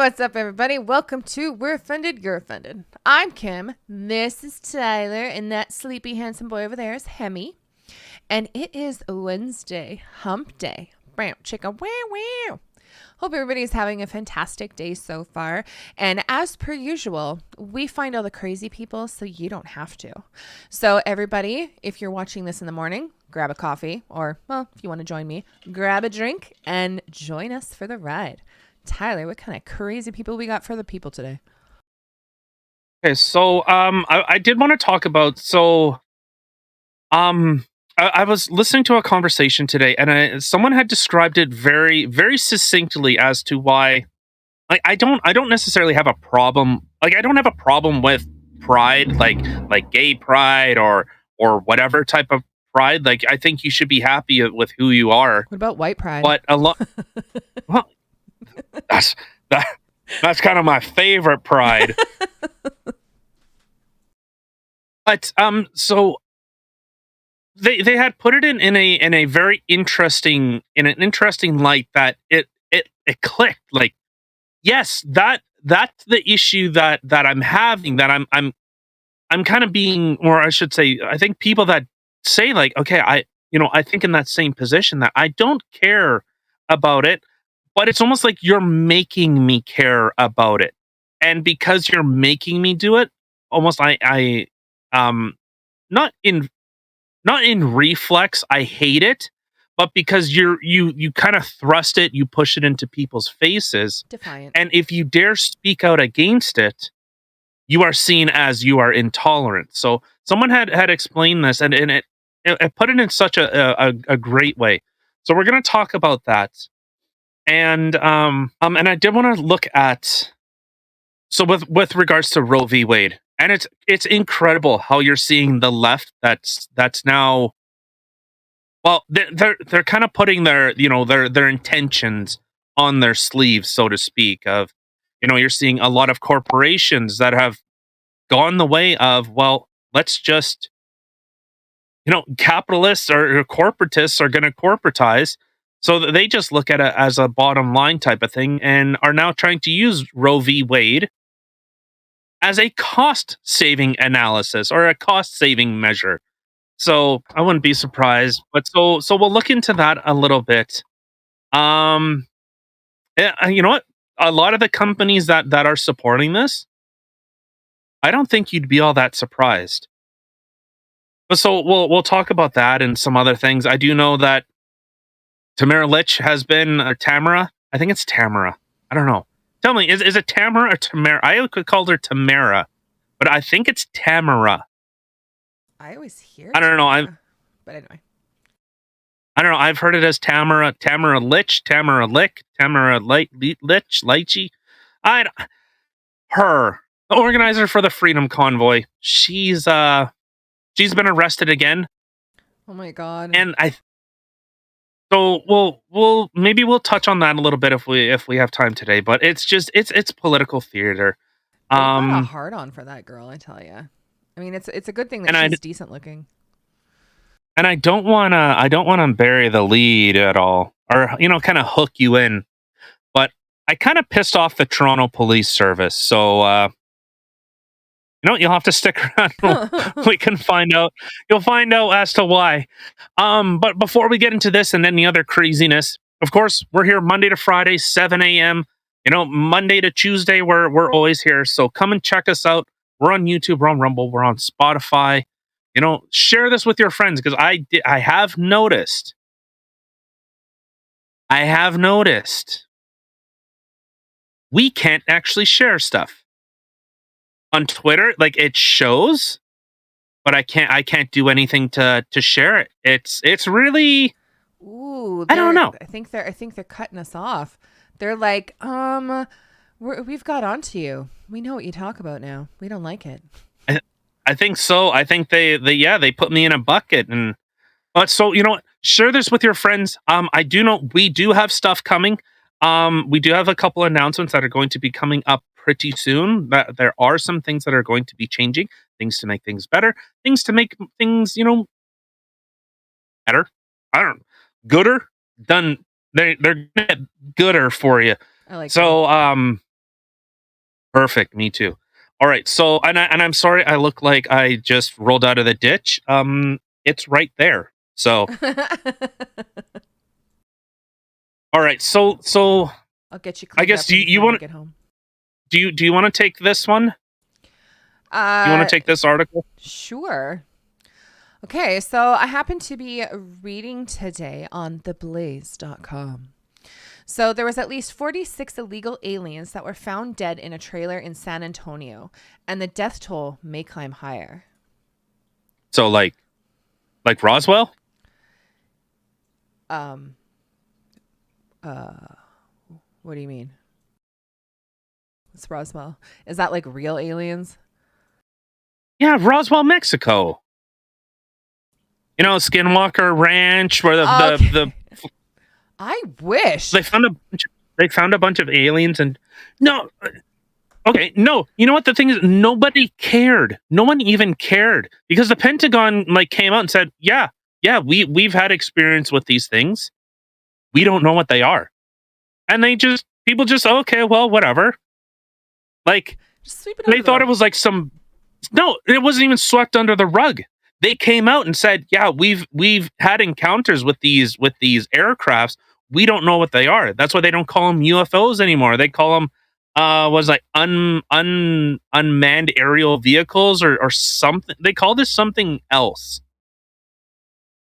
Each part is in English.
what's up, everybody? Welcome to We're Offended, You're Offended. I'm Kim. This is Tyler, and that sleepy, handsome boy over there is Hemi. And it is Wednesday, Hump Day. Bam, chicka, wow, wow. Hope everybody's having a fantastic day so far. And as per usual, we find all the crazy people so you don't have to. So everybody, if you're watching this in the morning, grab a coffee, or, well, if you want to join me, grab a drink and join us for the ride. Tyler, what kind of crazy people we got for the people today? Okay, so I did want to talk about I was listening to a conversation today, and someone had described it very very succinctly as to why I don't necessarily have a problem. Like I don't have a problem with pride, like gay pride or whatever type of pride. Like I think you should be happy with who you are. What about white pride? But a lot, well, that's that, that's kind of my favorite pride. But so they had put it in a very interesting light that it clicked. Like, yes, that's the issue that I'm having, that I'm kind of being, or I should say, I think people that say, like, okay, I think in that same position that I don't care about it, but it's almost like you're making me care about it. And because you're making me do it, almost I um not in reflex, I hate it, but because you kind of thrust it, you push it into people's faces. Defiant. And if you dare speak out against it, you are seen as you are intolerant. So someone had explained this, and it put it in such a great way. So we're going to talk about that. And I did want to look at, so with regards to Roe v. Wade. And it's incredible how you're seeing the left that's now, well, they're kind of putting their intentions on their sleeves, so to speak. Of, you're seeing a lot of corporations that have gone the way of, well, let's just, capitalists or corporatists are going to corporatize, so that they just look at it as a bottom line type of thing, and are now trying to use Roe v. Wade as a cost saving analysis or a cost saving measure. So I wouldn't be surprised, but so we'll look into that a little bit. Um, you know what? A lot of the companies that are supporting this, I don't think you'd be all that surprised. But so we'll talk about that and some other things. I do know that Tamara Lich has been, Tamara. I think it's Tamara. I don't know. Tell me, is it Tamara or Tamara? I could call her Tamara, but I think it's Tamara. I always hear I don't know. but anyway. I don't know. I've heard it as Tamara, Tamara Lich, Tamara Lick, Tamara Lich, Lychee. I her, the organizer for the Freedom Convoy. She's been arrested again, Oh my God. and we'll touch on that a little bit if we have time today. But it's political theater. They got a Um, hard on for that girl, I tell you. I mean, it's a good thing that and I she's decent looking. and I don't wanna bury the lead at all, or kind of hook you in. But I kind of pissed off the Toronto Police Service, so you'll have to stick around. We can find out. You'll find out as to why. But before we get into this and any other craziness, of course, we're here Monday to Friday, 7 a.m. Monday to Tuesday, we're always here. So come and check us out. We're on YouTube, we're on Rumble, we're on Spotify. Share this with your friends, because I have noticed. I have noticed we can't actually share stuff on Twitter. Like, it shows, but I can't do anything to share it. It's really, Ooh, I don't know. I think they're cutting us off. They're like, we've got onto you. We know what you talk about now. We don't like it. I, I think so. I think they put me in a bucket. And but so, share this with your friends. I do know we do have stuff coming. We do have a couple announcements that are going to be coming up pretty soon. That there are some things that are going to be changing, things to make things better, things to make things, better. I don't gooder done. They're gonna get gooder for you. I like that. So Perfect. Me too. All right. So, and I'm sorry, I look like I just rolled out of the ditch. It's right there. So, all right. So I'll get you I cleaned guess up when you you finally want get home. do you want to take this one? You want to take this article? Sure. Okay, so I happen to be reading today on theblaze.com. So there was at least 46 illegal aliens that were found dead in a trailer in San Antonio, and the death toll may climb higher. So like Roswell? Um what do you mean? It's Roswell. Is that like real aliens? Yeah, Roswell, Mexico. You know, Skinwalker Ranch, where the I wish. they found a bunch of aliens, and no, okay, no. You know what the thing is? Nobody cared. No one even cared because the Pentagon like came out and said, "Yeah, we've had experience with these things. We don't know what they are," and people just okay, well, whatever. Like Just sweep it under they the thought rug. it was like some. No, it wasn't even swept under the rug. They came out and said, "Yeah, we've had encounters with these aircrafts. We don't know what they are. That's why they don't call them UFOs anymore. They call them was like unmanned aerial vehicles or something. They call this something else."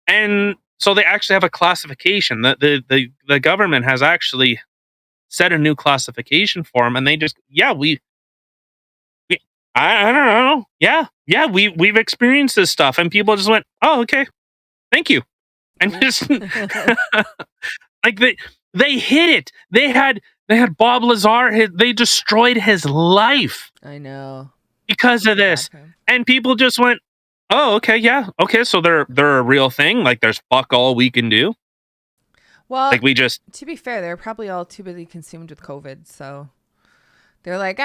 And so they actually have a classification. The government has actually set a new classification for them, and they just I don't know. Yeah, we've experienced this stuff, and people just went, "Oh, okay, thank you," and just like they hit it. They had Bob Lazar. They destroyed his life I know. because of this, and people just went, "Oh, okay, yeah, okay." So they're a real thing. Like there's fuck all we can do. Well, Like we just to be fair, they're probably all too busy consumed with COVID, so they're like,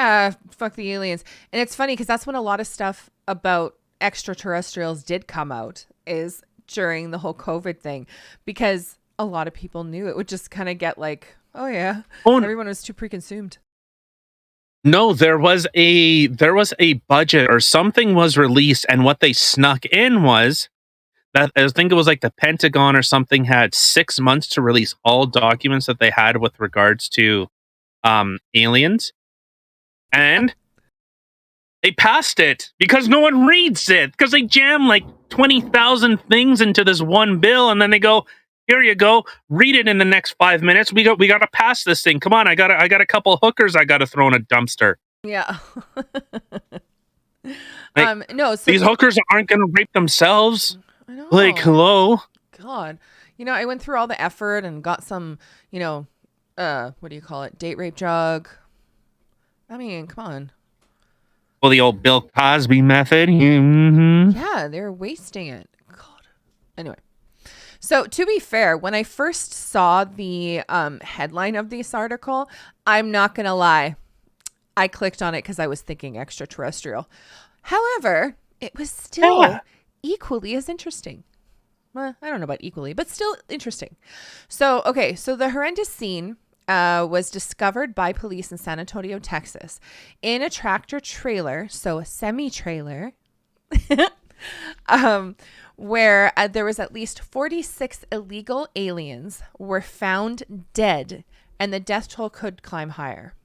fuck the aliens. And it's funny because that's when a lot of stuff about extraterrestrials did come out, is during the whole COVID thing, because a lot of people knew it would just kind of get like, oh yeah, everyone was too preconsumed. No, there was a budget or something was released, and what they snuck in was that I think it was like the Pentagon or something had 6 months to release all documents that they had with regards to aliens, and they passed it because no one reads it because they jam like 20,000 things into this one bill, and then they go, "Here you go, read it in the next 5 minutes. We got to pass this thing. Come on, I got a couple hookers I got to throw in a dumpster." Yeah. Like, no, so these hookers aren't going to rape themselves. I know. Like, hello. God. I went through all the effort and got some, what do you call it? Date rape drug. I mean, come on. Well, the old Bill Cosby method. Mm-hmm. Yeah, they're wasting it. God. Anyway. So to be fair, when I first saw the headline of this article, I'm not going to lie, I clicked on it because I was thinking extraterrestrial. However, it was still equally as interesting. Well, I don't know about equally, but still interesting. So the horrendous scene was discovered by police in San Antonio, Texas, in a tractor trailer, so a semi-trailer, where there was at least 46 illegal aliens were found dead, and the death toll could climb higher.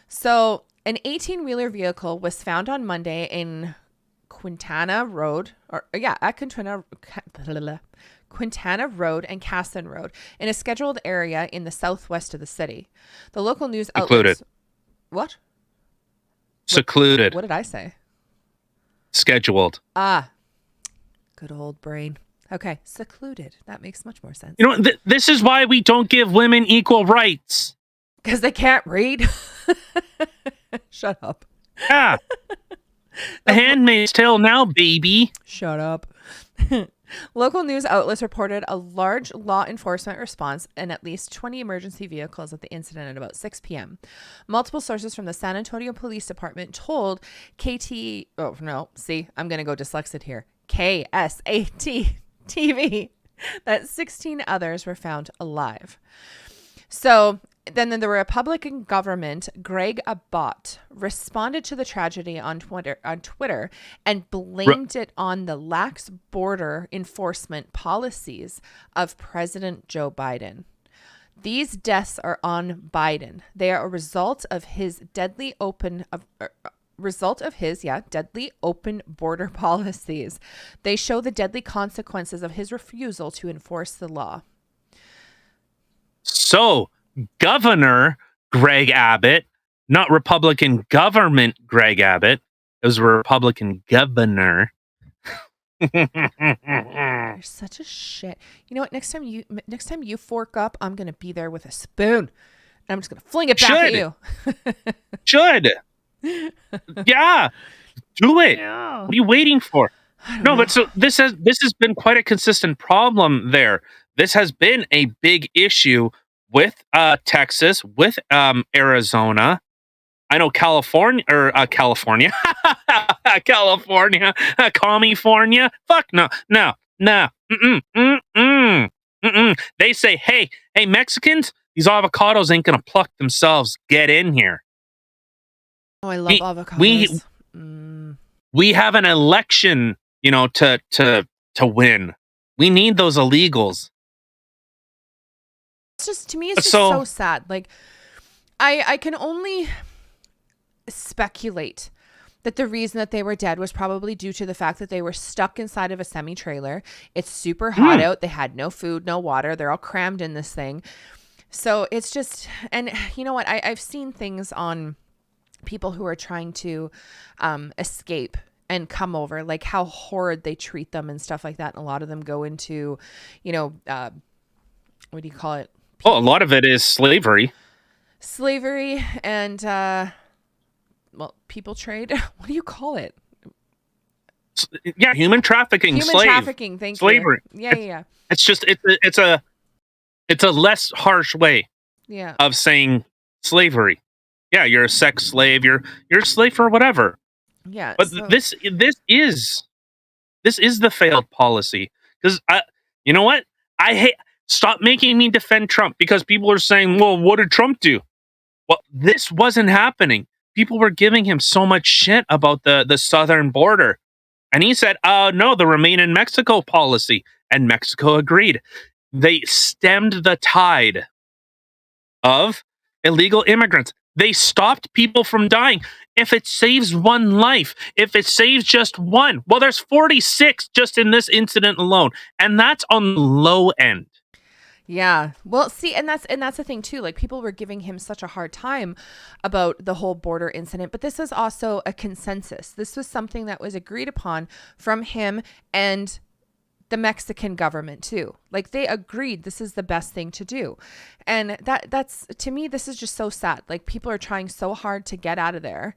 So an 18-wheeler vehicle was found on Monday in Quintana Road, at Quintana Road and Casson Road in a scheduled area in the southwest of the city. The local news outlets... What? Secluded. What did I say? Scheduled. Good old brain. Okay, secluded. That makes much more sense. You know, this is why we don't give women equal rights. Because they can't read. Shut up. Yeah. The Handmaid's Tale now, baby. Shut up. Local news outlets reported a large law enforcement response and at least 20 emergency vehicles at the incident at about 6 p.m. Multiple sources from the San Antonio Police Department told KSAT TV that 16 others were found alive. So Then the Republican government, Greg Abbott, responded to the tragedy on Twitter and blamed it on the lax border enforcement policies of President Joe Biden. These deaths are on Biden. They are a result of his deadly open border policies. They show the deadly consequences of his refusal to enforce the law. So, Governor Greg Abbott, not Republican government Greg Abbott. It was a Republican governor. You're such a shit. You know what? Next time you fork up, I'm gonna be there with a spoon, and I'm just gonna fling it back at you. Should. Yeah. Do it. Yeah. What are you waiting for? No, but so this has been quite a consistent problem there. This has been a big issue with Texas, with Arizona. I know California. California, California. Fuck no. They say, hey, Mexicans, these avocados ain't gonna pluck themselves. Get in here. Oh, I love avocados. We have an election, to win. We need those illegals. It's just, to me, it's just so sad. Like, I can only speculate that the reason that they were dead was probably due to the fact that they were stuck inside of a semi-trailer. It's super hot out. They had no food, no water. They're all crammed in this thing. So it's just, and you know what? I've seen things on people who are trying to escape and come over, like how horrid they treat them and stuff like that. And a lot of them go into, what do you call it? Oh, a lot of it is slavery. Slavery and, people trade. What do you call it? Yeah, human trafficking. Trafficking. Thank slavery. You. Yeah. It's just it's a less harsh way. Yeah. Of saying slavery. Yeah, you're a sex slave. You're a slave for whatever. Yeah. But this is the failed policy, because you know what? I hate. Stop making me defend Trump, because people are saying, well, what did Trump do? Well, this wasn't happening. People were giving him so much shit about the southern border. And he said, no, the Remain in Mexico policy. And Mexico agreed. They stemmed the tide of illegal immigrants. They stopped people from dying. If it saves one life, if it saves just one, well, there's 46 just in this incident alone. And that's on the low end. Yeah. Well, see, and that's the thing too. Like, people were giving him such a hard time about the whole border incident, but this is also a consensus. This was something that was agreed upon from him and the Mexican government too. Like, they agreed this is the best thing to do. And that's, to me, this is just so sad. Like, people are trying so hard to get out of there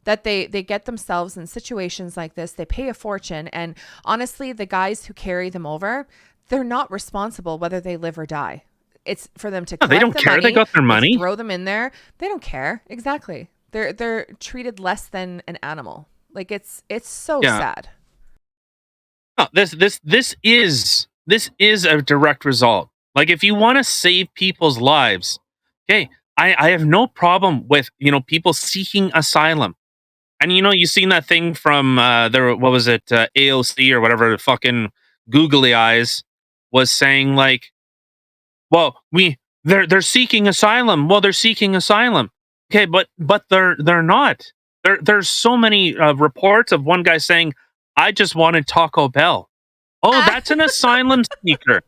that they get themselves in situations like this. They pay a fortune. And honestly, the guys who carry them over, they're not responsible whether they live or die. It's for them to collect they don't care. money, they got their money. Throw them in there. They don't care. Exactly. They're treated less than an animal. Like, it's so sad. Oh, this is a direct result. Like, if you want to save people's lives, okay, I have no problem with people seeking asylum. And you've seen that thing from what was it, AOC or whatever, the fucking googly eyes was saying, like, well, they're seeking asylum. Well, they're seeking asylum. Okay, but they're not. There's so many reports of one guy saying, I just wanted Taco Bell. Oh, that's an asylum seeker.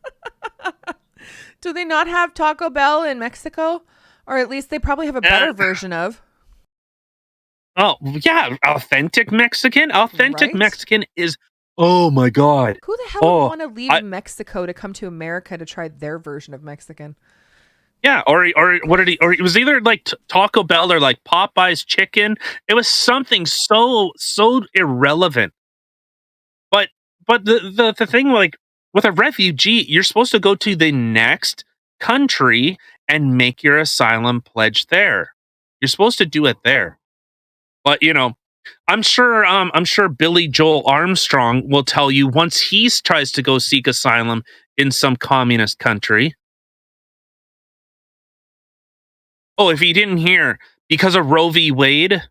Do they not have Taco Bell in Mexico? Or at least they probably have a better version of. Oh, yeah. Authentic Mexican. Right? Mexican is, oh my God. Who the hell would want to leave Mexico to come to America to try their version of Mexican? Yeah, or what did he? Or it was either like Taco Bell or like Popeye's chicken. It was something so irrelevant. But the thing, like, with a refugee, you're supposed to go to the next country and make your asylum pledge there. You're supposed to do it there. But I'm sure Billy Joel Armstrong will tell you once he tries to go seek asylum in some communist country. Oh, if you didn't hear, because of Roe v. Wade,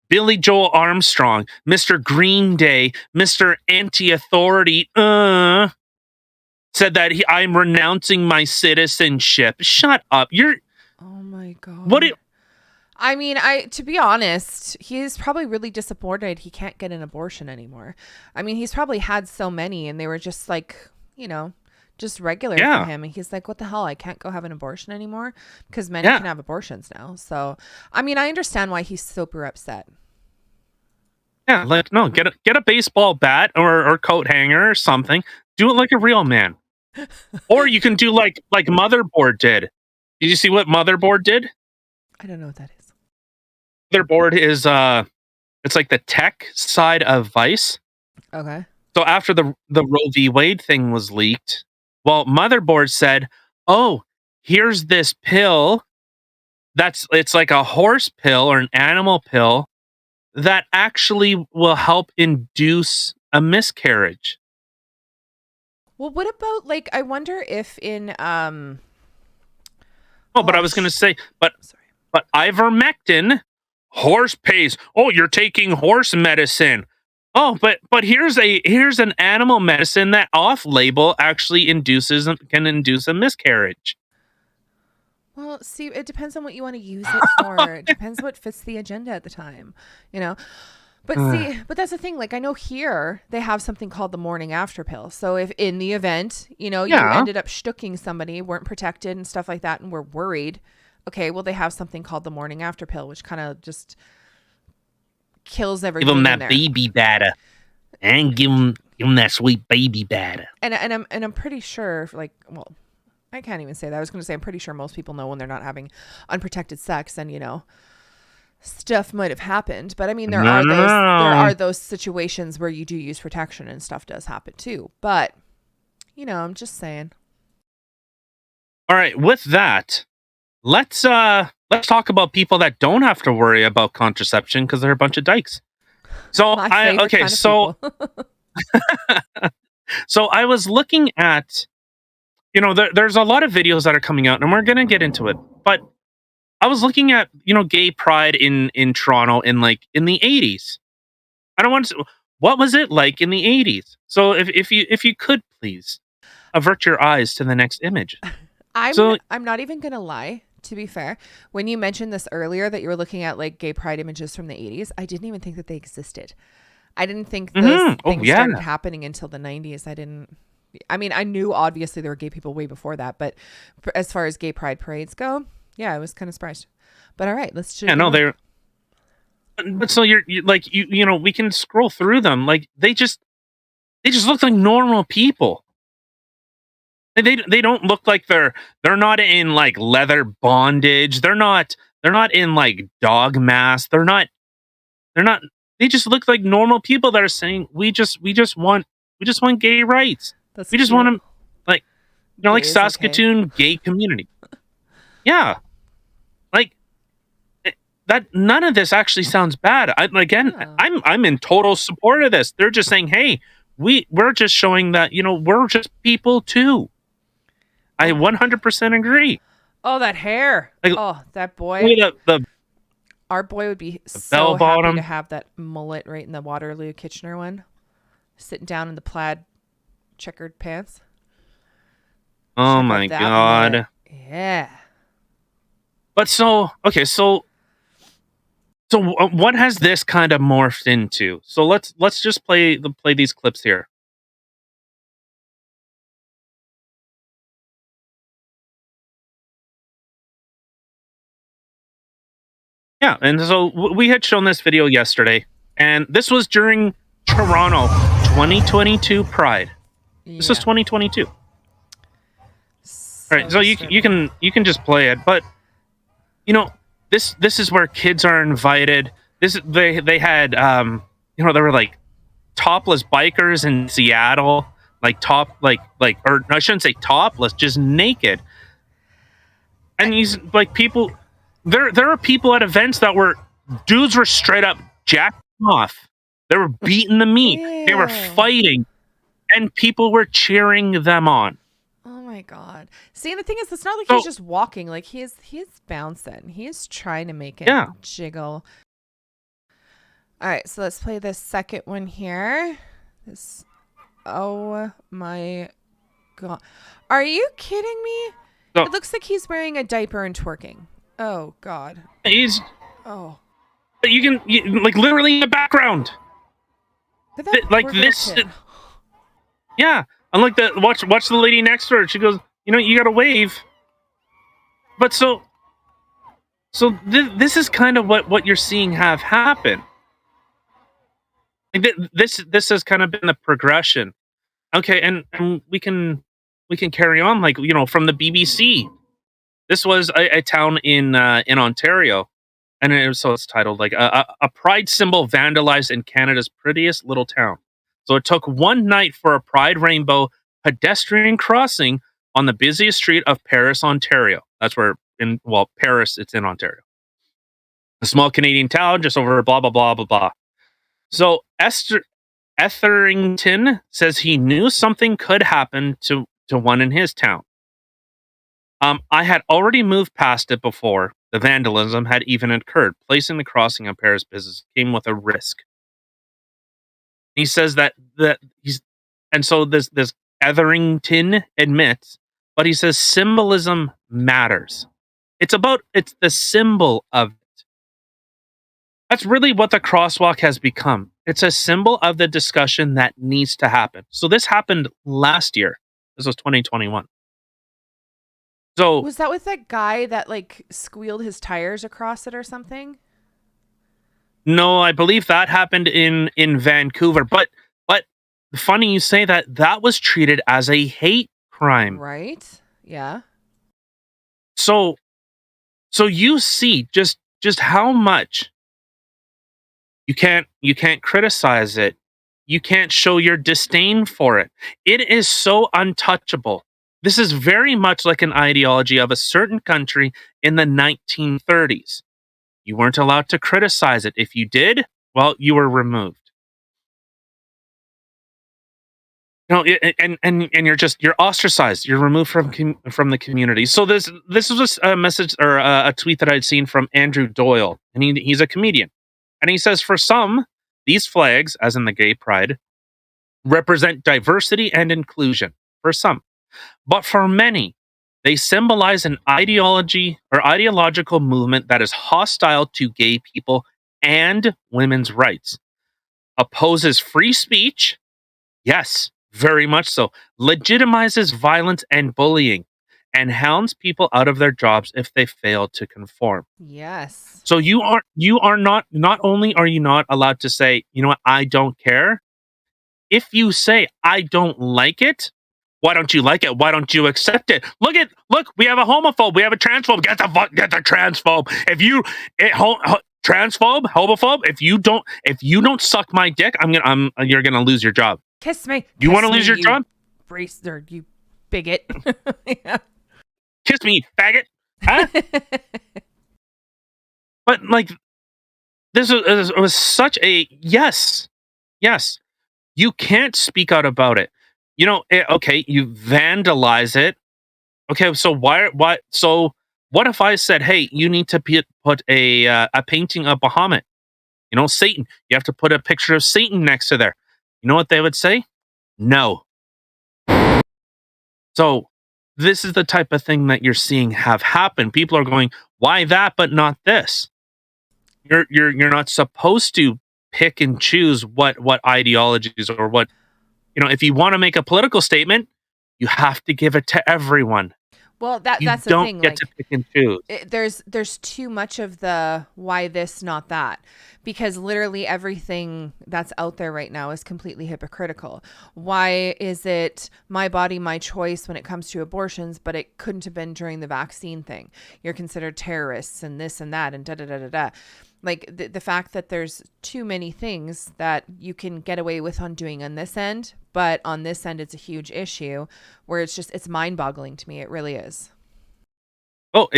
Billy Joel Armstrong, Mr. Green Day, Mr. Anti-Authority, said that I'm renouncing my citizenship. Shut up. Oh my What God. I mean, to be honest, he's probably really disappointed he can't get an abortion anymore. I mean, he's probably had so many and they were just like, just regular for him. And he's like, what the hell? I can't go have an abortion anymore because men can have abortions now. So, I mean, I understand why he's super upset. Yeah, like, no, get a baseball bat or coat hanger or something. Do it like a real man. Or you can do like Motherboard did. Did you see what Motherboard did? I don't know what that is. Motherboard is it's like the tech side of Vice. Okay. So after the Roe v. Wade thing was leaked, well, Motherboard said, "Oh, here's this pill it's like a horse pill or an animal pill that actually will help induce a miscarriage." Well, what about like I wonder if in but I was going to say but ivermectin, horse paste. Oh, you're taking horse medicine. Oh, but here's an animal medicine that off-label actually can induce a miscarriage. Well, see, it depends on what you want to use it for. It depends what fits the agenda at the time, But see, but that's the thing. Like, I know here they have something called the morning after pill. So if in the event, you ended up shtucking somebody, weren't protected and stuff like that, and were worried, okay, well, they have something called the morning after pill, which kind of just kills everything. Give them that baby batter, and give them that sweet baby batter. And I'm pretty sure, like, well, I can't even say that. I was going to say I'm pretty sure most people know when they're not having unprotected sex, and stuff might have happened. But I mean, there are those situations where you do use protection and stuff does happen too. But I'm just saying. All right, with that, let's talk about people that don't have to worry about contraception because they're a bunch of dykes. So so I was looking at, there's a lot of videos that are coming out, and we're gonna get into it. But I was looking at, gay pride in Toronto in the 80s. What was it like in the 80s? So if you could please avert your eyes to the next image. I'm not even gonna lie. To be fair, when you mentioned this earlier that you were looking at like gay pride images from the 80s, I didn't even think that they existed. I didn't think those things started happening until the 90s. I mean, I knew obviously there were gay people way before that, but as far as gay pride parades go, yeah, I was kind of surprised. But all right, let's just. Yeah, no, they're. But so you're like, we can scroll through them. Like they just look like normal people. They don't look like they're not in like leather bondage. They're not in like dog masks. They just look like normal people that are saying we just want gay rights. We just want them like like Saskatoon gay community. Yeah. Like that none of this actually sounds bad. I'm in total support of this. They're just saying, "Hey, we're just showing that, we're just people too." I 100% agree. Oh, that hair. That boy. Our boy would be so happy to have that mullet right in the Waterloo Kitchener one. Sitting down in the plaid checkered pants. Oh my God. Mullet. Yeah. But so what has this kind of morphed into? So let's just play these clips here. Yeah, and so we had shown this video yesterday, and this was during Toronto 2022 Pride. This is 2022. All right, so you can just play it, but this is where kids are invited. They had there were like topless bikers in Seattle, like or I shouldn't say topless, just naked. And these like people, there are people at events that dudes were straight up jacking off. They were beating the meat. They were fighting, and people were cheering them on. my God. See, the thing is, it's not like So, he's just walking. Like he's bouncing. He's trying to make it yeah. jiggle. All right, so let's play the second one here. This. Oh my God. Are you kidding me? So It looks like he's wearing a diaper and twerking. Oh God. he's Oh. like literally in the background. But that Like poor little this. kid. Yeah. And like watch the lady next to her. She goes, you got to wave. But so this is kind of what you're seeing have happen. Like this has kind of been the progression. Okay, and we can carry on, like, from the BBC. This was a town in Ontario, and it's titled like a pride symbol vandalized in Canada's prettiest little town. So it took one night for a pride rainbow pedestrian crossing on the busiest street of Paris, Ontario. That's where Paris, it's in Ontario. A small Canadian town just over blah blah blah blah blah. So Etherington says he knew something could happen to one in his town. I had already moved past it before the vandalism had even occurred. Placing the crossing on Paris business came with a risk. He says that he's, and so this Etherington admits, but he says symbolism matters. It's the symbol of it. That's really what the crosswalk has become. It's a symbol of the discussion that needs to happen. So this happened last year. This was 2021. So Was that with that guy that like squealed his tires across it or something? no, I believe that happened in Vancouver. But funny you say that. That was treated as a hate crime. Right? Yeah. So you see just how much you can't criticize it. You can't show your disdain for it. It is so untouchable. This is very much like an ideology of a certain country in the 1930s. You weren't allowed to criticize it. If you did, well, you were removed. And you're ostracized. You're removed from the community. So this was a message or a tweet that I'd seen from Andrew Doyle, and he's a comedian, and he says, for some, these flags, as in the gay pride, represent diversity and inclusion. For some, but for many, they symbolize an ideology or ideological movement that is hostile to gay people and women's rights, opposes free speech. Yes, very much so. Legitimizes violence and bullying, and hounds people out of their jobs if they fail to conform. Yes. So you are not only are you not allowed to say, you know what, I don't care. If you say I don't like it, why don't you like it? Why don't you accept it? Look, we have a homophobe, we have a transphobe. Get the transphobe. If you transphobe, homophobe, if you don't suck my dick, you're gonna lose your job. Kiss me. You want to lose your job? You bigot. Yeah. Kiss me, faggot. Huh? But like, this was such a yes. You can't speak out about it. Okay, you vandalize it. Okay, so why? So what if I said, hey, you need to put a painting of Bahamut? Satan. You have to put a picture of Satan next to there. You know what they would say? No. So this is the type of thing that you're seeing have happen. People are going, why that but not this? You're not supposed to pick and choose what ideologies or what, if you want to make a political statement, you have to give it to everyone. Well, that's the don't thing. Get like, to pick and choose. There's too much of the why this, not that, because literally everything that's out there right now is completely hypocritical. Why is it my body, my choice when it comes to abortions, but it couldn't have been during the vaccine thing? You're considered terrorists and this and that and da da da da da. Like the fact that there's too many things that you can get away with on doing on this end, but on this end, it's a huge issue where it's mind boggling to me. It really is. Oh,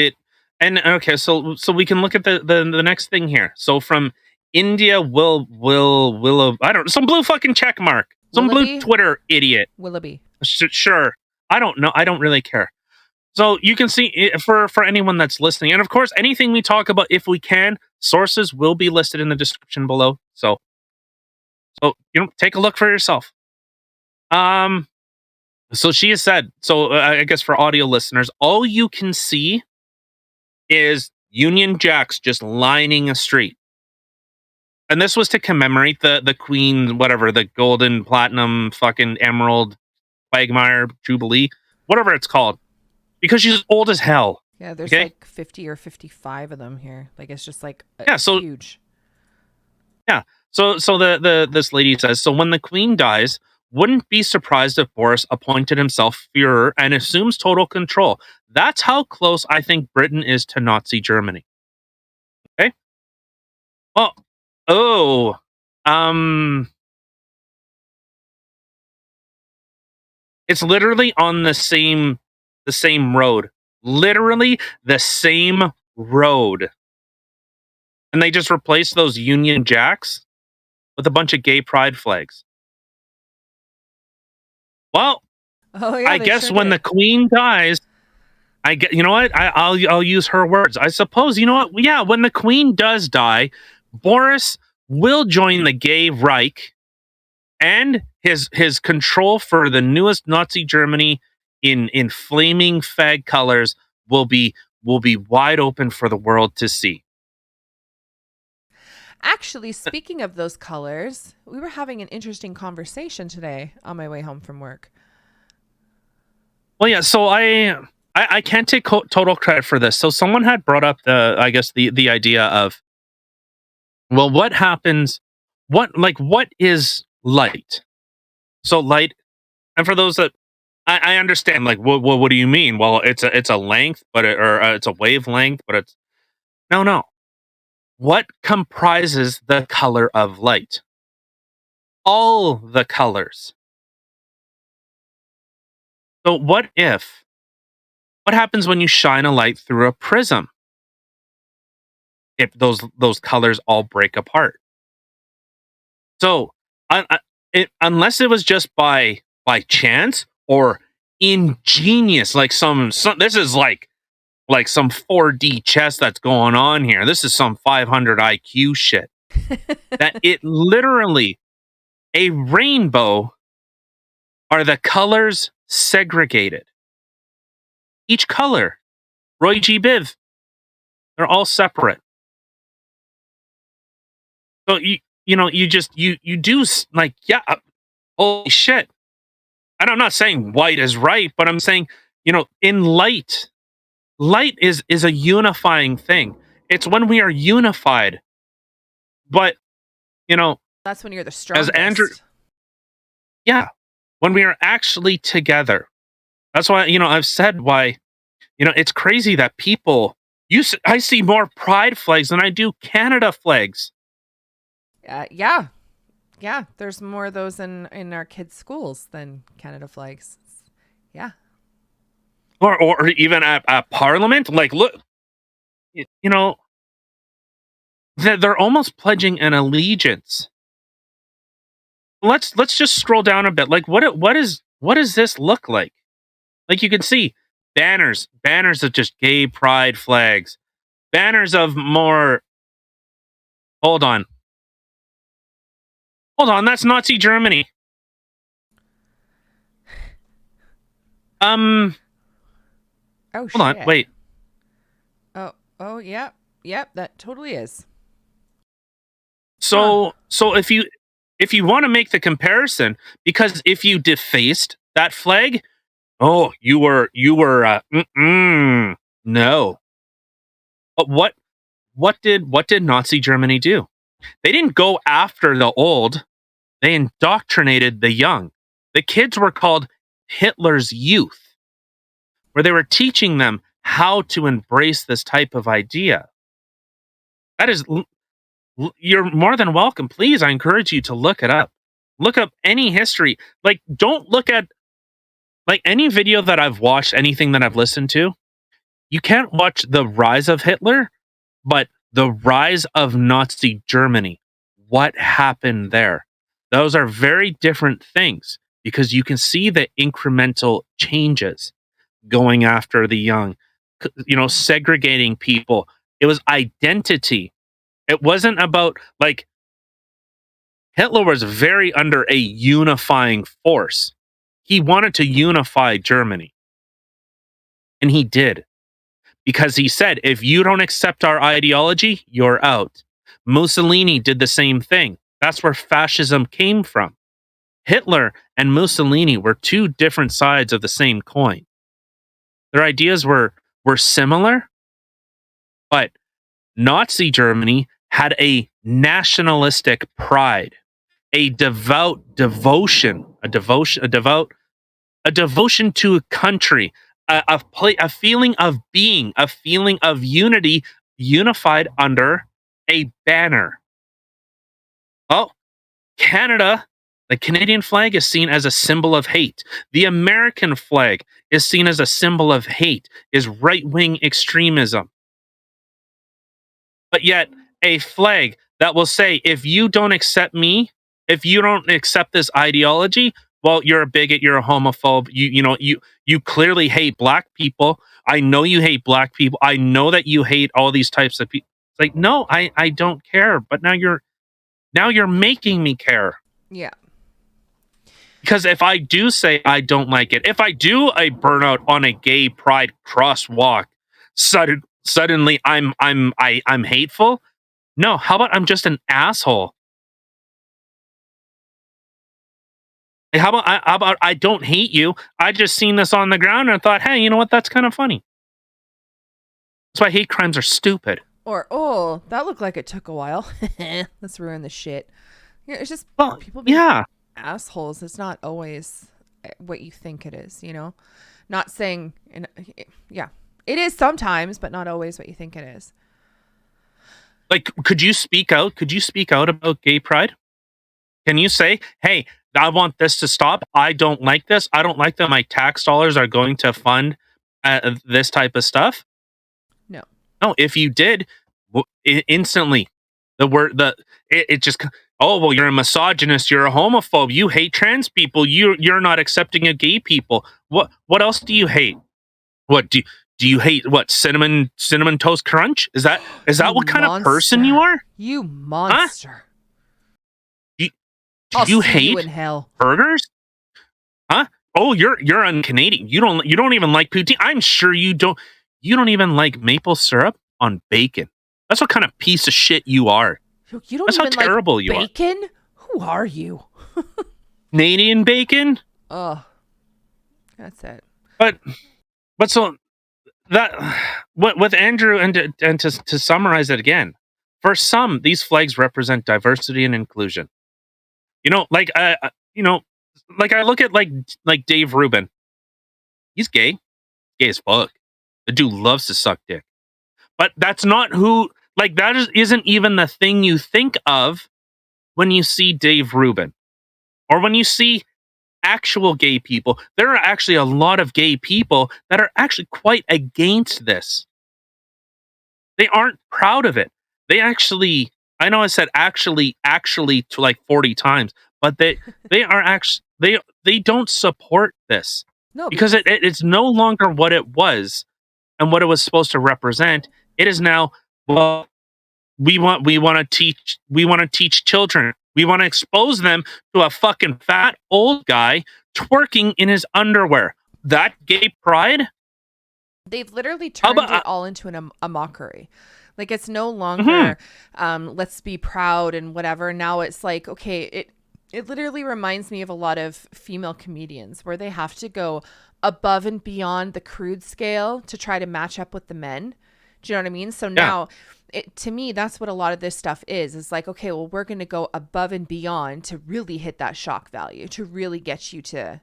okay. So we can look at the next thing here. So from India, will I don't know, some blue fucking check mark, some Willoughby? blue Twitter idiot. Willoughby. Sure. I don't know. I don't really care. So you can see for anyone that's listening, and of course, anything we talk about, if we can, sources will be listed in the description below. So take a look for yourself. So she has said. So I guess for audio listeners, all you can see is Union Jacks just lining a street, and this was to commemorate the Queen, whatever, the golden, platinum, fucking emerald, quagmire jubilee, whatever it's called, because she's old as hell. Yeah, there's Okay? like 50 or 55 of them here. Like, it's just like Yeah, so huge. Yeah. So the this lady says, so when the Queen dies, wouldn't be surprised if Boris appointed himself Führer and assumes total control. That's how close I think Britain is to Nazi Germany. Okay. Well, oh, it's literally on the same road. Literally the same road. And they just replaced those Union Jacks with a bunch of gay pride flags. Well, Oh yeah, I guess when the Queen dies, I get, you know what? I'll use her words. I suppose, you know what? Yeah, when the Queen does die, Boris will join the gay Reich, and his control for the newest Nazi Germany in flaming fag colors will be wide open for the world to see. Actually, speaking of those colors, we were having an interesting conversation today on my way home from work. Well, yeah, so I can't take total credit for this. So someone had brought up the idea of, well, what happens? What is light? So light, and for those that I understand, like, what do you mean? Well, it's a length, but it's a wavelength, but it's no. What comprises the color of light? All the colors. So what happens when you shine a light through a prism? If those colors all break apart. So, unless it was just by chance or ingenious, like some this is like some 4D chess that's going on here. This is some 500 IQ shit. That it literally, a rainbow are the colors segregated. Each color, Roy G. Biv, they're all separate. So you do like, yeah, holy shit. And I'm not saying white is right, but I'm saying, in light is a unifying thing. It's when we are unified. But, that's when you're the strongest. as Andrew, yeah, when we are actually together. That's why, I've said why, it's crazy that people, I see more pride flags than I do Canada flags. Yeah, there's more of those in our kids' schools than Canada flags. Yeah. Or even at Parliament. Like, look, they're almost pledging an allegiance. Let's just scroll down a bit. Like, what does this look like? Like, you can see banners of just gay pride flags, banners of more. Hold on, that's Nazi Germany. Oh, hold shit. on, wait. Oh, yeah. Yep, that totally is. So if you want to make the comparison, because if you defaced that flag, oh, you were no. But what did Nazi Germany do? They didn't go after the old. They indoctrinated the young. The kids were called Hitler's youth, where they were teaching them how to embrace this type of idea. That is, you're more than welcome. Please, I encourage you to look it up. Look up any history. Like, don't look at, like, any video that I've watched, anything that I've listened to. You can't watch the rise of Hitler, but the rise of Nazi Germany. What happened there? Those are very different things. because you can see the incremental changes going after the young, segregating people. It was identity. It wasn't about like Hitler was very under a unifying force. He wanted to unify Germany. And he did. Because he said, if you don't accept our ideology, you're out. Mussolini did the same thing. That's where fascism came from. Hitler and Mussolini were two different sides of the same coin. Their ideas were similar, but Nazi Germany had a nationalistic pride, a devotion to a country, a feeling of being, a feeling of unity, unified under a banner. Oh, Canada, the Canadian flag is seen as a symbol of hate. The American flag is seen as a symbol of hate, is right-wing extremism. But yet, a flag that will say, if you don't accept me, if you don't accept this ideology, well, you're a bigot, you're a homophobe, you clearly hate black people. I know you hate black people. I know that you hate all these types of people. It's like, no, I don't care. But now you're making me care. Yeah. Because if I do say I don't like it, if I do a burnout on a gay pride crosswalk, suddenly I'm hateful. No, how about I'm just an asshole? Like, how about I don't hate you? I just seen this on the ground and thought, hey, you know what? That's kind of funny. That's why hate crimes are stupid. Or, oh, that looked like it took a while. Let's ruin the shit. Yeah, it's just people being assholes. It's not always what you think it is, Not saying, yeah, it is sometimes, but not always what you think it is. Like, could you speak out? Could you speak out about gay pride? Can you say, hey, I want this to stop. I don't like this. I don't like that my tax dollars are going to fund this type of stuff. No, if you did, instantly, it just, oh, well, you're a misogynist, you're a homophobe, you hate trans people, you're not accepting of gay people. What else do you hate? What do you hate? What, cinnamon toast crunch? Is that what kind of person you are? You monster. Huh? Do you hate you in hell. burgers? Huh? Oh, you're un-Canadian. You don't even like poutine. I'm sure you don't. You don't even like maple syrup on bacon. That's what kind of piece of shit you are. You don't That's even how terrible like you bacon? Are. Who are you? Canadian bacon? Oh, that's it. But so that with Andrew and to summarize it again, for some, these flags represent diversity and inclusion. Like I look at like Dave Rubin. He's gay as fuck. The dude loves to suck dick. But that's not who, like, isn't even the thing you think of when you see Dave Rubin. Or when you see actual gay people. There are actually a lot of gay people that are actually quite against this. They aren't proud of it. They actually, I know I said actually to like 40 times, but they are actually, they don't support this. No, because it's no longer what it was and what it was supposed to represent. It is now, well, we want to teach children. We want to expose them to a fucking fat old guy twerking in his underwear. That gay pride? They've literally turned it all into a mockery. Like, it's no longer let's be proud and whatever. Now it's like, okay, it literally reminds me of a lot of female comedians where they have to go above and beyond the crude scale to try to match up with the men. Do you know what I mean? So now, to me, that's what a lot of this stuff is. It's like, okay, well, we're going to go above and beyond to really hit that shock value, to really get you to...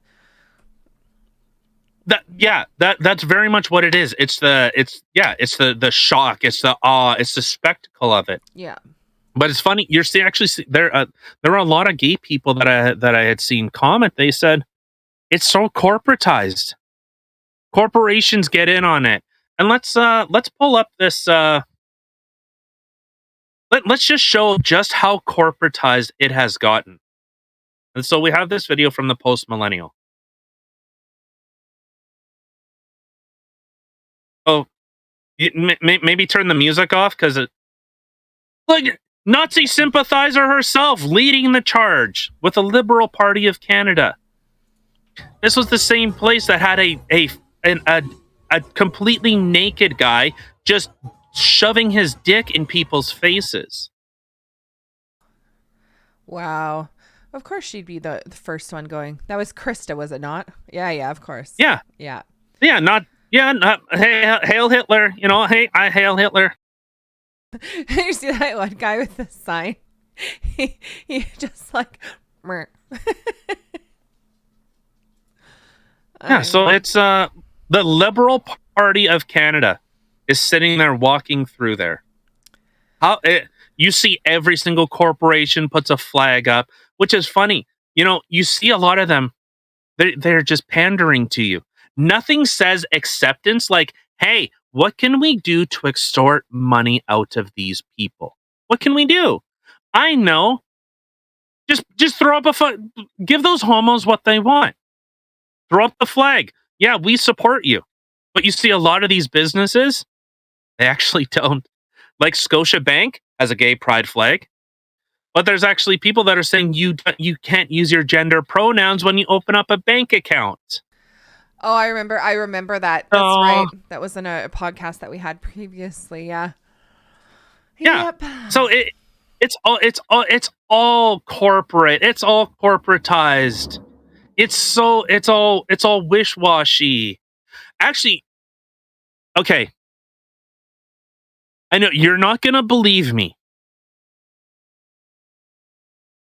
That's very much what it is. It's the shock, it's the awe, it's the spectacle of it. Yeah. But it's funny. There are a lot of gay people that I had seen comment. They said it's so corporatized. Corporations get in on it, and let's pull up this. Let's just show just how corporatized it has gotten. And so we have this video from the post-millennial. Oh, maybe turn the music off because it. Look, Nazi sympathizer herself leading the charge with the Liberal Party of Canada. This was the same place that had a completely naked guy just shoving his dick in people's faces. Wow. Of course she'd be the first one going. That was Krista, was it not? Yeah, of course. Yeah. Yeah. Not hey, hail Hitler, hey, I hail Hitler. You see that one guy with the sign? He just like Yeah, so it's the Liberal Party of Canada is sitting there walking through there. You see every single corporation puts a flag up, which is funny. You see a lot of them, they're just pandering to you. Nothing says acceptance like, hey, what can we do to extort money out of these people? What can we do? I know. Just throw up give those homos what they want. Throw up the flag. Yeah, we support you. But you see a lot of these businesses, they actually don't. Like Scotiabank has a gay pride flag. But there's actually people that are saying you can't use your gender pronouns when you open up a bank account. Oh, I remember that. That's right. That was in a podcast that we had previously. Yeah. Yep. So it's all corporate. It's all corporatized. It's all wish-washy. Actually, okay. I know you're not going to believe me.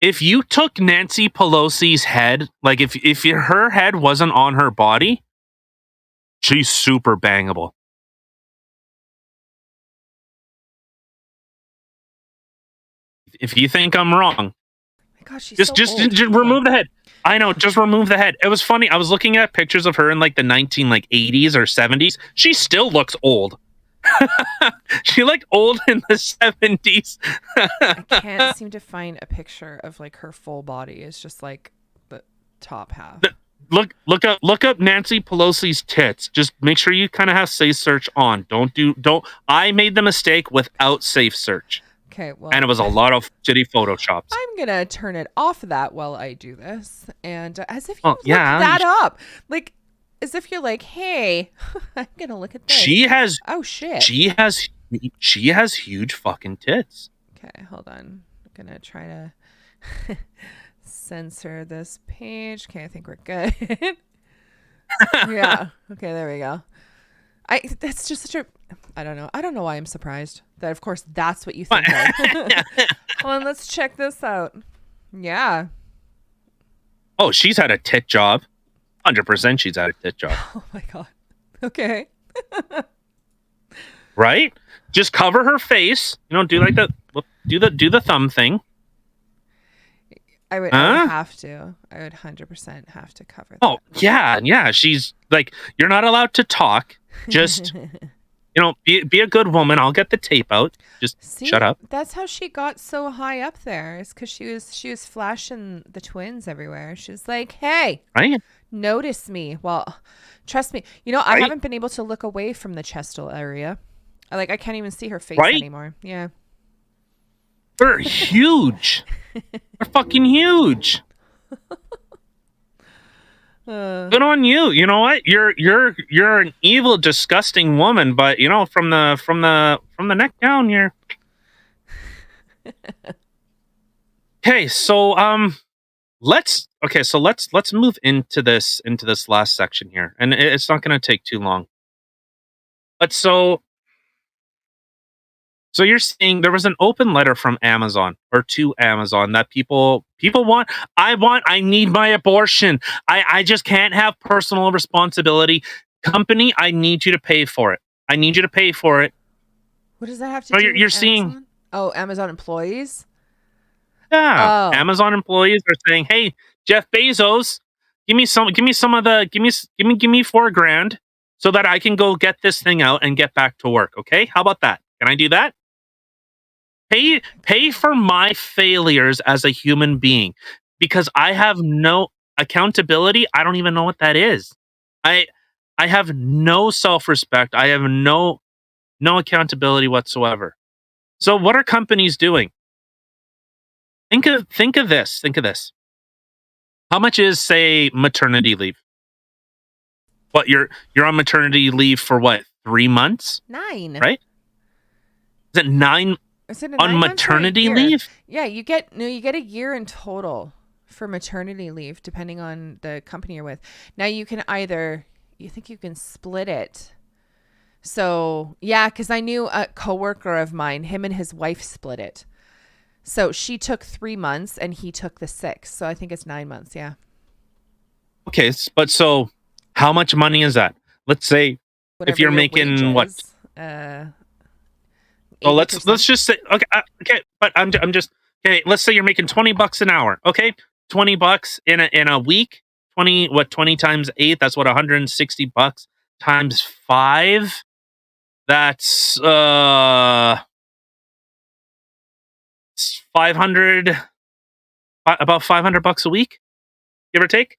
If you took Nancy Pelosi's head, like if her head wasn't on her body, she's super bangable. If you think I'm wrong, my gosh, she's just remove the head. I know, just remove the head. It was funny. I was looking at pictures of her in like the 80s or 70s. She still looks old. She looked old in the 70s. I can't seem to find a picture of like her full body. It's just like the top half. Look up Nancy Pelosi's tits. Just make sure you kind of have safe search on. Don't. I made the mistake without safe search. Okay, well, and it was a lot of shitty photoshops. I'm gonna turn it off that while I do this, and as if you look that up, like as if you're like, hey, I'm gonna look at this. She has. Oh shit. She has huge fucking tits. Okay, hold on. I'm gonna try to censor this page. Okay, I think we're good. Yeah. Okay, there we go. That's just such a. I don't know why I'm surprised that. Of course, that's what you think. Hold on, let's check this out. Yeah. Oh, she's had a tit job. 100%, she's had a tit job. Oh my god. Okay. Right? Just cover her face. Do like the do the thumb thing. I would have to. I would 100% have to cover that. Oh, yeah. She's like, you're not allowed to talk. Just, be a good woman. I'll get the tape out. Just shut up. That's how she got so high up there. It's because she was flashing the twins everywhere. She's like, hey, right? Notice me. Well, trust me. I haven't been able to look away from the chestal area. I can't even see her face anymore. Yeah. They're huge. They're fucking huge. Good on you. You know what? You're an evil, disgusting woman, but from the neck down, you're okay. So let's move into this last section here, and it's not going to take too long. But so you're saying there was an open letter from Amazon or to Amazon that people want. I need my abortion. I just can't have personal responsibility. Company, I need you to pay for it. I need you to pay for it. What does that have to do with you're seeing? Amazon? Oh, Amazon employees? Yeah. Oh. Amazon employees are saying, hey, Jeff Bezos, give me $4,000 so that I can go get this thing out and get back to work. Okay. How about that? Can I do that? Pay for my failures as a human being. because I have no accountability. I don't even know what that is. I I have no self-respect. I have no accountability whatsoever. So what are companies doing? Think of this. Think of this. How much is, say, maternity leave? What, you're on maternity leave for what? 3 months, 9. right? Is it 9 Is it a on 9 months or a maternity year? leave? Yeah, you get a year in total for maternity leave, depending on the company you're with. Now you can either, you think you can split it. So yeah, because I knew a coworker of mine, him and his wife split it. So she took 3 months and he took the 6. So I think it's 9 months. Yeah. Okay, but so how much money is that? Let's say if Whatever you're your wage making what? is, So let's 80%. just say okay, okay, but I'm just okay. Let's say you're making $20 an hour. Okay, $20 in a week. 20 times 8? That's what, $160 times 5. That's 500, about $500 a week, give or take.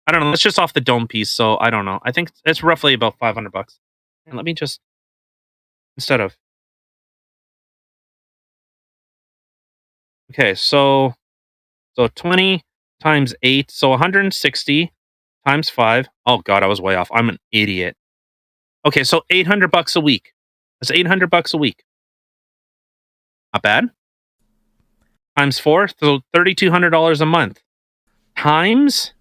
I don't know. It's just off the dome piece, so I don't know. I think it's roughly about $500. And let me just instead of okay, so 20 times 8, so 160 times 5. Oh god, I was way off. I'm an idiot. Okay, so $800 a week. That's $800 a week. Not bad. Times 4, so $3,200 a month. Times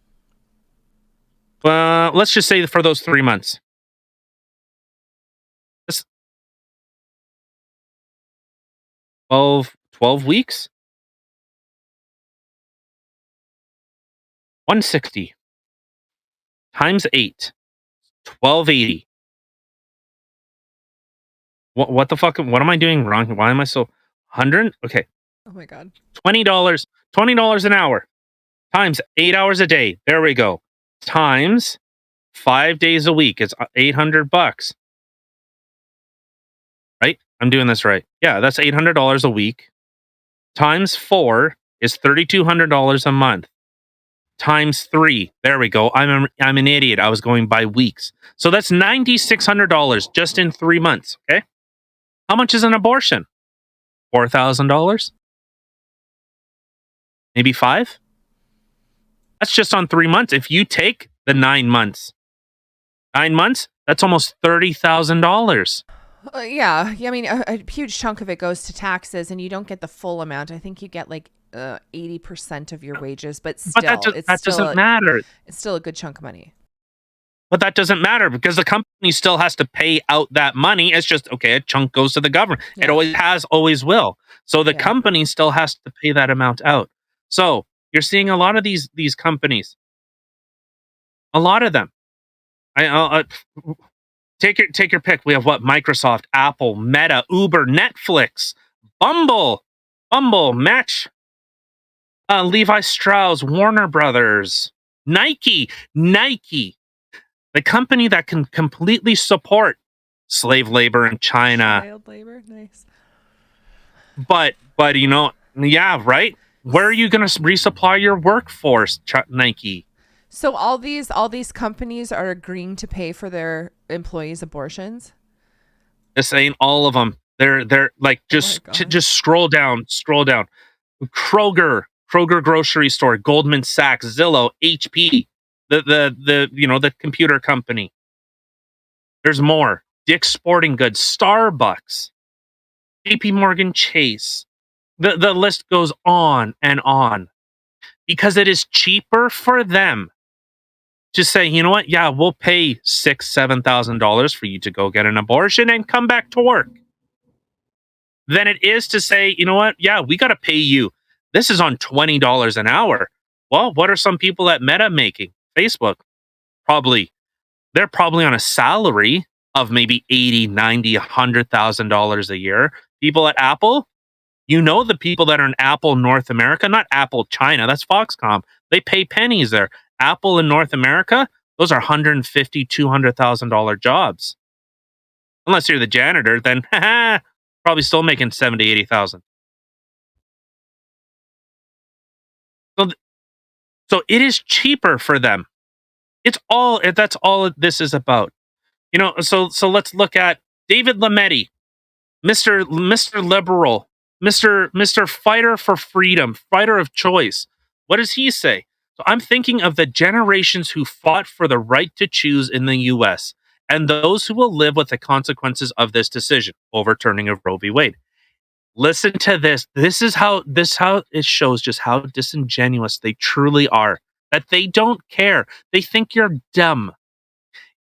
let's just say for those 3 months. That's 12 weeks. 160 times 8. 1280. What the fuck? What am I doing wrong? Why am I so 100? Okay. Oh my God. $20. $20 an hour times 8 hours a day. There we go. Times 5 days a week. It's $800, right? I'm doing this right. Yeah, that's $800 a week. Times 4 is $3,200 a month. Times 3. There we go. I'm an idiot. I was going by weeks. So that's $9,600 just in 3 months. Okay. How much is an abortion? $4,000? Maybe 5? That's just on 3 months. If you take the 9 months, 9 months, that's almost $30,000. Yeah. I mean, a huge chunk of it goes to taxes, and you don't get the full amount. I think you get like 80% of your wages, but But still, that doesn't matter. it's still a good chunk of money. But that doesn't matter because the company still has to pay out that money. It's just okay, a chunk goes to the government. It Yeah. always has, always will. So the Yeah. company still has to pay that amount out. So you're seeing a lot of these companies, a lot of them. Take your pick. We have what? Microsoft, Apple, Meta, Uber, Netflix, Bumble, Match, Levi Strauss, Warner Brothers, Nike, the company that can completely support slave labor in China. Child labor, nice. But yeah, right. Where are you going to resupply your workforce, Nike? So all these companies are agreeing to pay for their employees' abortions. This ain't all of them. They're like just scroll down. Kroger grocery store, Goldman Sachs, Zillow, HP, the computer company. There's more. Dick's Sporting Goods, Starbucks, JP Morgan Chase. The list goes on and on because it is cheaper for them to say, you know what? Yeah, we'll pay $6,000-7,000 for you to go get an abortion and come back to work than it is to say, you know what? Yeah, we got to pay you. This is on $20 an hour. Well, what are some people at Meta making? Facebook, they're probably on a salary of maybe 80, 90, $100,000 a year. People at Apple, the people that are in Apple North America, not Apple China, that's Foxconn. They pay pennies there. Apple in North America, those are $150,000, $200,000 jobs. Unless you're the janitor, then probably still making 70, 80,000. So So it is cheaper for them. That's all this is about. So let's look at David Lametti, Mr. Liberal, Mr. Fighter for Freedom, Fighter of Choice. What does he say? So I'm thinking of the generations who fought for the right to choose in the US and those who will live with the consequences of this decision, overturning of Roe v. Wade. Listen to this. This is how it shows just how disingenuous they truly are. That they don't care. They think you're dumb.